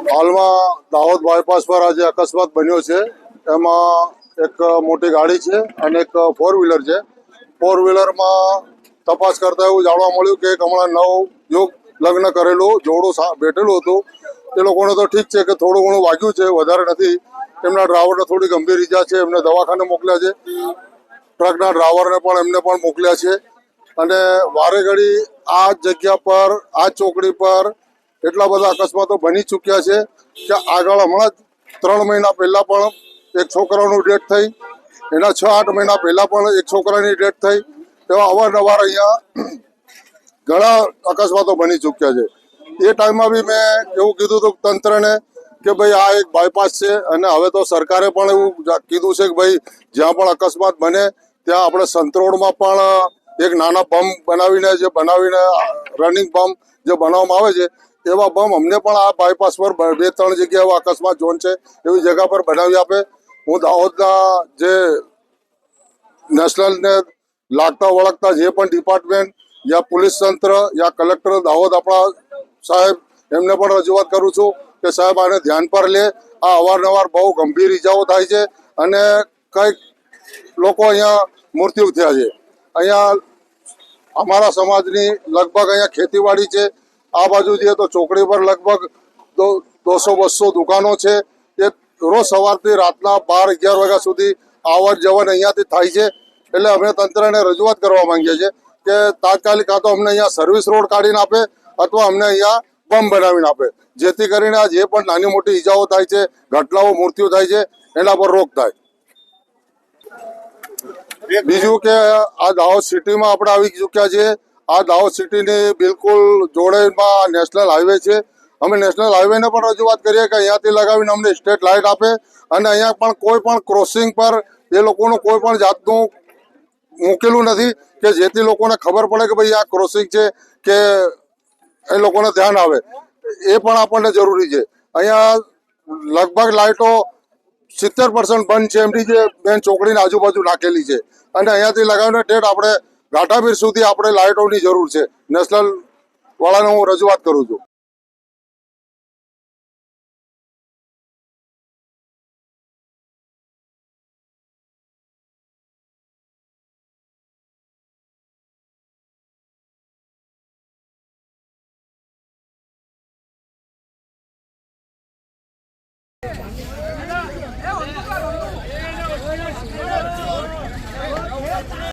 હાલમાં દાહોદ બાયપાસ પર આજે અકસ્માત બન્યો છે. એમાં એક મોટી ગાડી છે અને એક ફોર વ્હીલર છે. ફોર વ્હીલરમાં તપાસ કરતા એવું જાણવા મળ્યું કે એક હમણાં નવયુગ લગ્ન કરેલું જોડું બેઠેલું હતું. એ લોકોને તો ઠીક છે કે થોડું ઘણું વાગ્યું છે, વધારે નથી. એમના ડ્રાઈવરને થોડી ગંભીર ઈજા છે, એમને દવાખાને મોકલ્યા છે. ટ્રકના ડ્રાઈવરને પણ એમને પણ મોકલ્યા છે. અને વારે ઘડી આ જગ્યા પર, આ ચોકડી પર એટલા બધા અકસ્માતો બની ચૂક્યા છે કે આગળ હમણાં જ 3 મહિના પહેલાં પણ એક છોકરાનું ડેથ થઈ, એના 6-8 મહિના પહેલાં પણ એક છોકરાની ડેથ થઈ. એવા અવારનવાર અહીંયા ઘણા અકસ્માતો બની ચૂક્યા છે. એ ટાઈમમાં બી મેં એવું કીધું હતું તંત્રને કે ભાઈ આ એક બાયપાસ છે અને હવે તો સરકારે પણ એવું કીધું છે કે ભાઈ જ્યાં પણ અકસ્માત બને ત્યાં આપણે સંતરોડમાં પણ એક નાના બમ્બ બનાવીને રનિંગ બમ્બ જે બનાવવામાં આવે છે એવા બમ્બ અમને પણ આ બાયપાસ પર 2-3 જગ્યાએ એવા અકસ્માત ઝોન છે એવી જગ્યા પર બનાવી આપે. હું દાહોદના જે નેશનલને લાગતા વળગતા જે પણ ડિપાર્ટમેન્ટ યા પોલીસ તંત્ર યા કલેક્ટર દાહોદ આપણા સાહેબ એમને પણ રજૂઆત કરું છું કે સાહેબ આને ધ્યાન પર લે. આ અવારનવાર બહુ ગંભીર ઈજાઓ થાય છે અને કંઈક લોકો અહીંયા મૃત્યુ થયા છે. અહીંયા અમારા સમાજની લગભગ અહીંયા ખેતીવાડી છે. આ બાજુ જઈએ તો ચોકડી પર લગભગ 200-200 દુકાનો છે. એ રોજ સવારથી રાતના 12-11 વાગ્યા સુધી આવન જવન અહીંયાથી થાય છે. એટલે અમે તંત્રને રજૂઆત કરવા માંગીએ છીએ કે તાત્કાલિક કાં તો અમને અહીંયા સર્વિસ રોડ કાઢીને આપે અથવા અમને અહીંયા બમ્બ બનાવીને આપે, જેથી કરીને આ જે પણ નાની મોટી ઈજાઓ થાય છે, ઘટનાઓ મૃત્યુ થાય છે એના પર રોક થાય. બીજું કે આ દાહોદ સિટીમાં આપણે આવી ચૂક્યા છીએ. આ દાહોદ સિટીની બિલકુલ જોડેમાં નેશનલ હાઈવે છે. અમે નેશનલ હાઈવેને પણ રજૂઆત કરીએ કે અહીંયાથી લગાવીને અમને સ્ટ્રીટ લાઇટ આપે અને અહીંયા પણ કોઈ પણ ક્રોસિંગ પર એ લોકોનું કોઈ પણ જાતનું મૂકેલું નથી કે જેથી લોકોને ખબર પડે કે ભાઈ આ ક્રોસિંગ છે કે એ લોકોને ધ્યાન આવે. એ પણ આપણને જરૂરી છે. અહીંયા લગભગ લાઇટો 70% બંધ છે એમની જે મેન ચોકડીની આજુબાજુ નાખેલી છે અને અહીંયાથી લગાવીને ઠેઠ આપણે ઘાટાબીર સુધી આપણે લાઇટોની જરૂર છે. નેશનલ વાળાને હું રજૂઆત કરું છું.